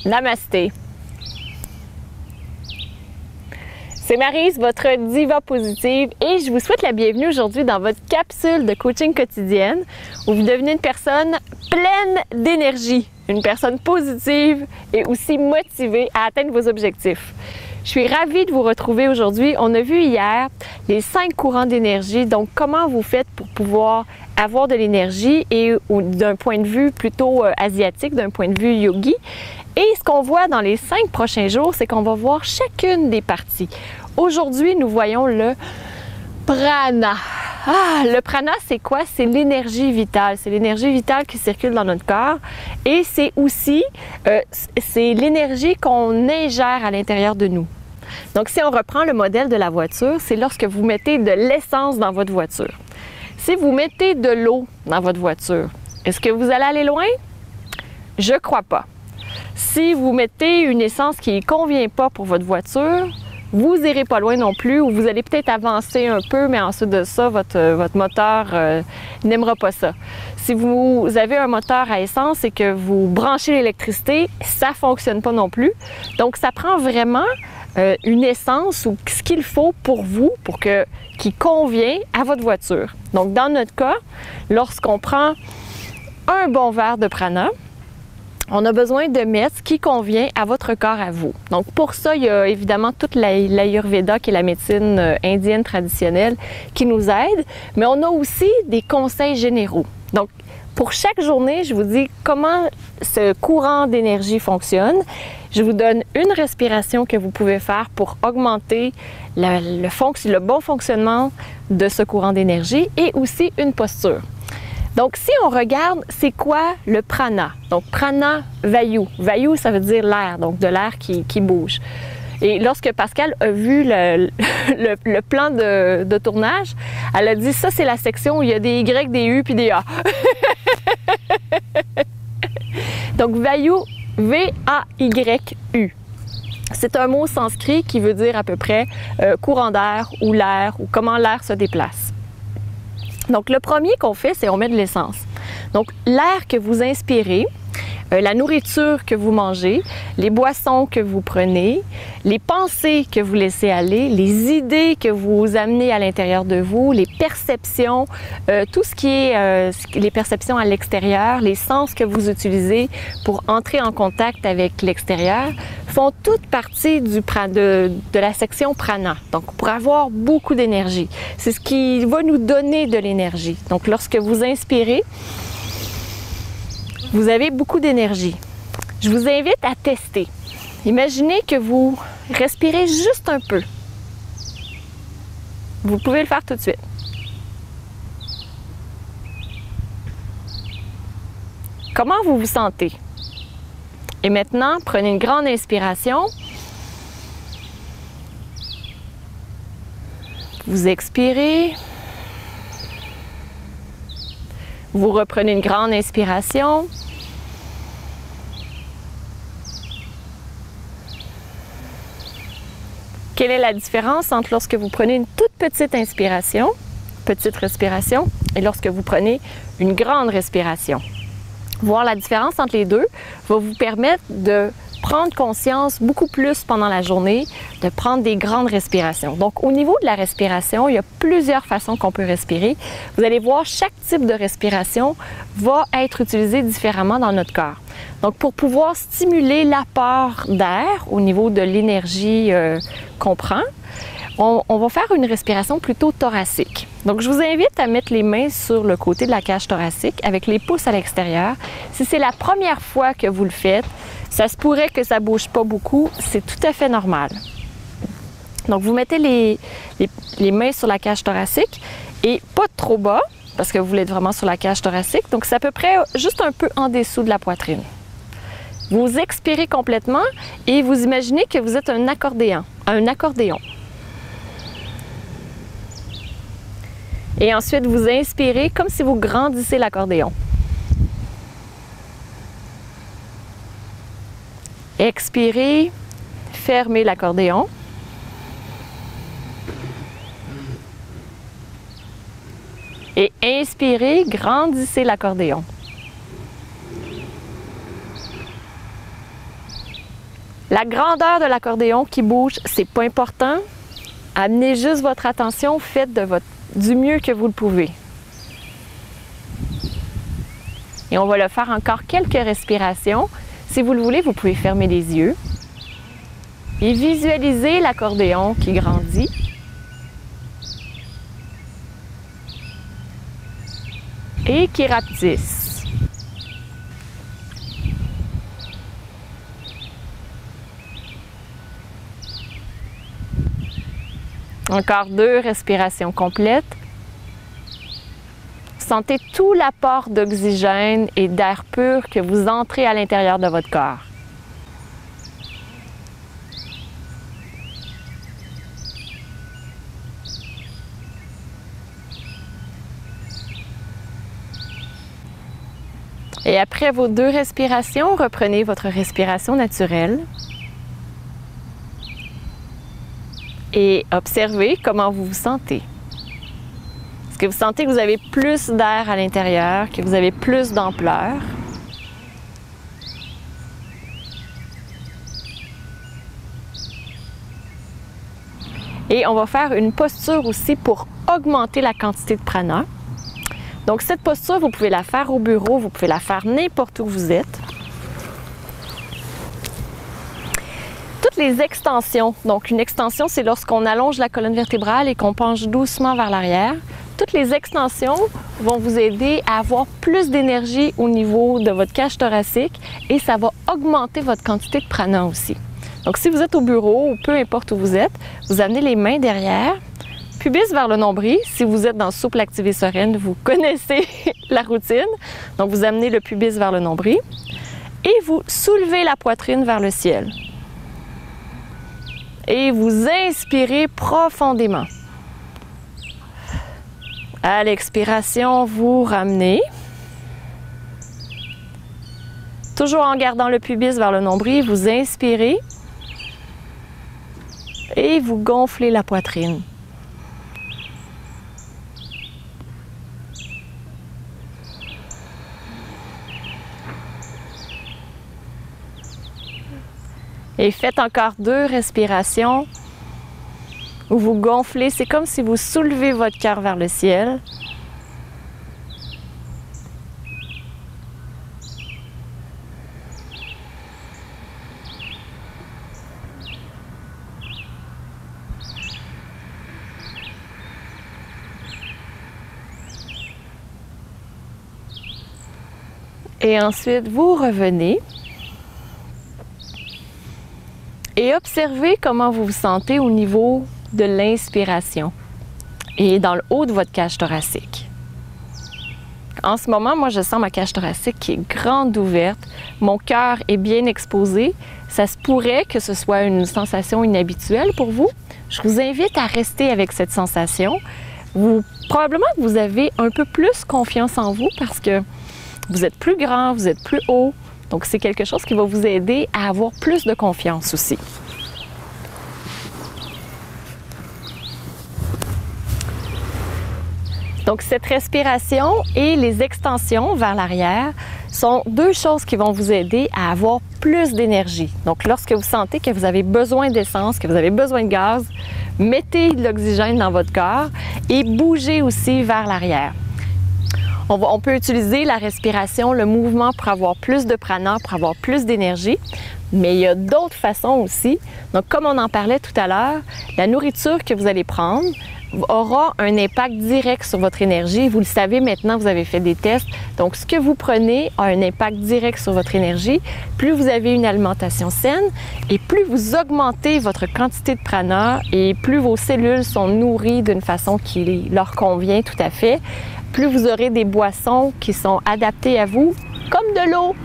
Namasté. C'est Maryse, votre diva positive, et je vous souhaite la bienvenue aujourd'hui dans votre capsule de coaching quotidienne où vous devenez une personne pleine d'énergie, une personne positive et aussi motivée à atteindre vos objectifs. Je suis ravie de vous retrouver aujourd'hui. On a vu hier les 5 courants d'énergie, donc comment vous faites pour pouvoir avoir de l'énergie et d'un point de vue plutôt asiatique, d'un point de vue yogi. Et ce qu'on voit dans les 5 prochains jours, c'est qu'on va voir chacune des parties. Aujourd'hui, nous voyons le prana. Le prana, c'est quoi? C'est l'énergie vitale. C'est l'énergie vitale qui circule dans notre corps. Et c'est aussi c'est l'énergie qu'on ingère à l'intérieur de nous. Donc, si on reprend le modèle de la voiture, c'est lorsque vous mettez de l'essence dans votre voiture. Si vous mettez de l'eau dans votre voiture, est-ce que vous allez aller loin? Je crois pas. Si vous mettez une essence qui ne convient pas pour votre voiture, vous n'irez pas loin non plus, ou vous allez peut-être avancer un peu, mais ensuite de ça, votre moteur n'aimera pas ça. Si vous avez un moteur à essence et que vous branchez l'électricité, ça ne fonctionne pas non plus. Donc, ça prend vraiment une essence ou ce qu'il faut pour vous, qui convient à votre voiture. Donc, dans notre cas, lorsqu'on prend un bon verre de prana, on a besoin de mettre ce qui convient à votre corps à vous. Donc pour ça, il y a évidemment toute l'Ayurveda qui est la médecine indienne traditionnelle qui nous aide, mais on a aussi des conseils généraux. Donc pour chaque journée, je vous dis comment ce courant d'énergie fonctionne. Je vous donne une respiration que vous pouvez faire pour augmenter le bon fonctionnement de ce courant d'énergie et aussi une posture. Donc, si on regarde, c'est quoi le prana? Donc, prana vayu. Vayu, ça veut dire l'air, donc de l'air qui bouge. Et lorsque Pascal a vu le plan de tournage, elle a dit, ça, c'est la section où il y a des Y, des U puis des A. Donc, vayu, V-A-Y-U. C'est un mot sanskrit qui veut dire à peu près courant d'air ou comment l'air se déplace. Donc, le premier qu'on fait, c'est on met de l'essence. Donc, l'air que vous inspirez, la nourriture que vous mangez, les boissons que vous prenez, les pensées que vous laissez aller, les idées que vous amenez à l'intérieur de vous, les perceptions, tout ce qui est les perceptions à l'extérieur, les sens que vous utilisez pour entrer en contact avec l'extérieur, font toute partie de la section prana. Donc, pour avoir beaucoup d'énergie. C'est ce qui va nous donner de l'énergie. Donc, lorsque vous inspirez, vous avez beaucoup d'énergie. Je vous invite à tester. Imaginez que vous respirez juste un peu. Vous pouvez le faire tout de suite. Comment vous vous sentez? Et maintenant, prenez une grande inspiration. Vous expirez. Vous reprenez une grande inspiration. Quelle est la différence entre lorsque vous prenez une toute petite respiration, et lorsque vous prenez une grande respiration? Voir la différence entre les deux va vous permettre de prendre conscience beaucoup plus pendant la journée, de prendre des grandes respirations. Donc, au niveau de la respiration, il y a plusieurs façons qu'on peut respirer. Vous allez voir, chaque type de respiration va être utilisé différemment dans notre corps. Donc, pour pouvoir stimuler l'apport d'air au niveau de l'énergie qu'on prend, on va faire une respiration plutôt thoracique. Donc, je vous invite à mettre les mains sur le côté de la cage thoracique avec les pouces à l'extérieur. Si c'est la première fois que vous le faites, ça se pourrait que ça ne bouge pas beaucoup, c'est tout à fait normal. Donc, vous mettez les mains sur la cage thoracique et pas trop bas, parce que vous voulez être vraiment sur la cage thoracique. Donc, c'est à peu près juste un peu en dessous de la poitrine. Vous expirez complètement et vous imaginez que vous êtes un accordéon. Et ensuite, vous inspirez comme si vous grandissez l'accordéon. Expirez, fermez l'accordéon. Et inspirez, grandissez l'accordéon. La grandeur de l'accordéon qui bouge, c'est pas important. Amenez juste votre attention, faites du mieux que vous le pouvez. Et on va le faire encore quelques respirations. Si vous le voulez, vous pouvez fermer les yeux et visualiser l'accordéon qui grandit. Et qui rapetisse. Encore 2 respirations complètes. Sentez tout l'apport d'oxygène et d'air pur que vous entrez à l'intérieur de votre corps. Et après vos 2 respirations, reprenez votre respiration naturelle. Et observez comment vous vous sentez. Est-ce que vous sentez que vous avez plus d'air à l'intérieur, que vous avez plus d'ampleur? Et on va faire une posture aussi pour augmenter la quantité de prana. Donc cette posture, vous pouvez la faire au bureau, vous pouvez la faire n'importe où vous êtes. Toutes les extensions, donc une extension, c'est lorsqu'on allonge la colonne vertébrale et qu'on penche doucement vers l'arrière. Toutes les extensions vont vous aider à avoir plus d'énergie au niveau de votre cage thoracique et ça va augmenter votre quantité de prana aussi. Donc si vous êtes au bureau ou peu importe où vous êtes, vous amenez les mains derrière, pubis vers le nombril. Si vous êtes dans souple activé sereine, vous connaissez la routine. Donc vous amenez le pubis vers le nombril et vous soulevez la poitrine vers le ciel. Et vous inspirez profondément. À l'expiration, vous ramenez. Toujours en gardant le pubis vers le nombril, vous inspirez. Et vous gonflez la poitrine. Et faites encore 2 respirations où vous gonflez. C'est comme si vous soulevez votre cœur vers le ciel. Et ensuite, vous revenez. Et observez comment vous vous sentez au niveau de l'inspiration et dans le haut de votre cage thoracique. En ce moment, moi, je sens ma cage thoracique qui est grande ouverte. Mon cœur est bien exposé. Ça se pourrait que ce soit une sensation inhabituelle pour vous. Je vous invite à rester avec cette sensation. Probablement que vous avez un peu plus confiance en vous parce que vous êtes plus grand, vous êtes plus haut. Donc, c'est quelque chose qui va vous aider à avoir plus de confiance aussi. Donc, cette respiration et les extensions vers l'arrière sont 2 choses qui vont vous aider à avoir plus d'énergie. Donc, lorsque vous sentez que vous avez besoin d'essence, que vous avez besoin de gaz, mettez de l'oxygène dans votre corps et bougez aussi vers l'arrière. On peut utiliser la respiration, le mouvement pour avoir plus de prana, pour avoir plus d'énergie, mais il y a d'autres façons aussi. Donc, comme on en parlait tout à l'heure, la nourriture que vous allez prendre aura un impact direct sur votre énergie. Vous le savez maintenant, vous avez fait des tests. Donc, ce que vous prenez a un impact direct sur votre énergie. Plus vous avez une alimentation saine et plus vous augmentez votre quantité de prana et plus vos cellules sont nourries d'une façon qui leur convient tout à fait, plus vous aurez des boissons qui sont adaptées à vous, comme de l'eau.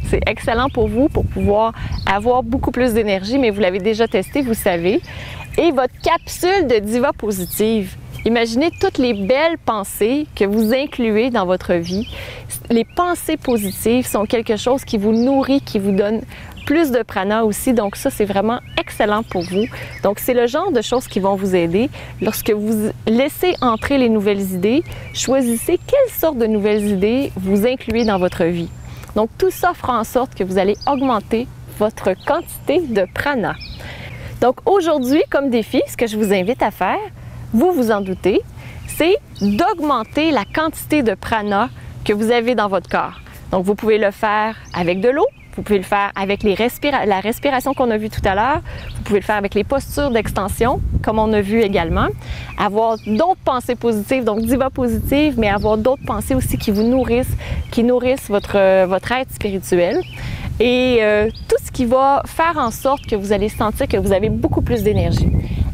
C'est excellent pour vous pour pouvoir avoir beaucoup plus d'énergie, mais vous l'avez déjà testé, vous savez. Et votre capsule de Diva Positive. Imaginez toutes les belles pensées que vous incluez dans votre vie. Les pensées positives sont quelque chose qui vous nourrit, qui vous donne plus de prana aussi. Donc ça, c'est vraiment excellent pour vous. Donc c'est le genre de choses qui vont vous aider. Lorsque vous laissez entrer les nouvelles idées, choisissez quelle sorte de nouvelles idées vous incluez dans votre vie. Donc tout ça fera en sorte que vous allez augmenter votre quantité de prana. Donc aujourd'hui, comme défi, ce que je vous invite à faire, vous vous en doutez, c'est d'augmenter la quantité de prana que vous avez dans votre corps. Donc vous pouvez le faire avec de l'eau, vous pouvez le faire avec la respiration qu'on a vue tout à l'heure, vous pouvez le faire avec les postures d'extension, comme on a vu également. Avoir d'autres pensées positives, donc diva positive, mais avoir d'autres pensées aussi qui vous nourrissent, qui nourrissent votre être spirituel. Et tout ce qui va faire en sorte que vous allez sentir que vous avez beaucoup plus d'énergie.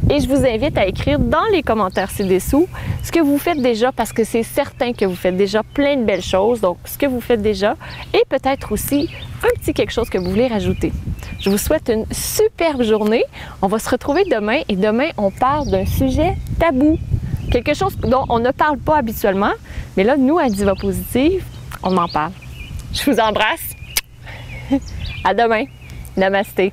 Et je vous invite à écrire dans les commentaires ci-dessous ce que vous faites déjà, parce que c'est certain que vous faites déjà plein de belles choses, donc ce que vous faites déjà, et peut-être aussi un petit quelque chose que vous voulez rajouter. Je vous souhaite une superbe journée. On va se retrouver demain, et demain, on parle d'un sujet tabou. Quelque chose dont on ne parle pas habituellement, mais là, nous, à Diva Positive, on en parle. Je vous embrasse. À demain. Namasté.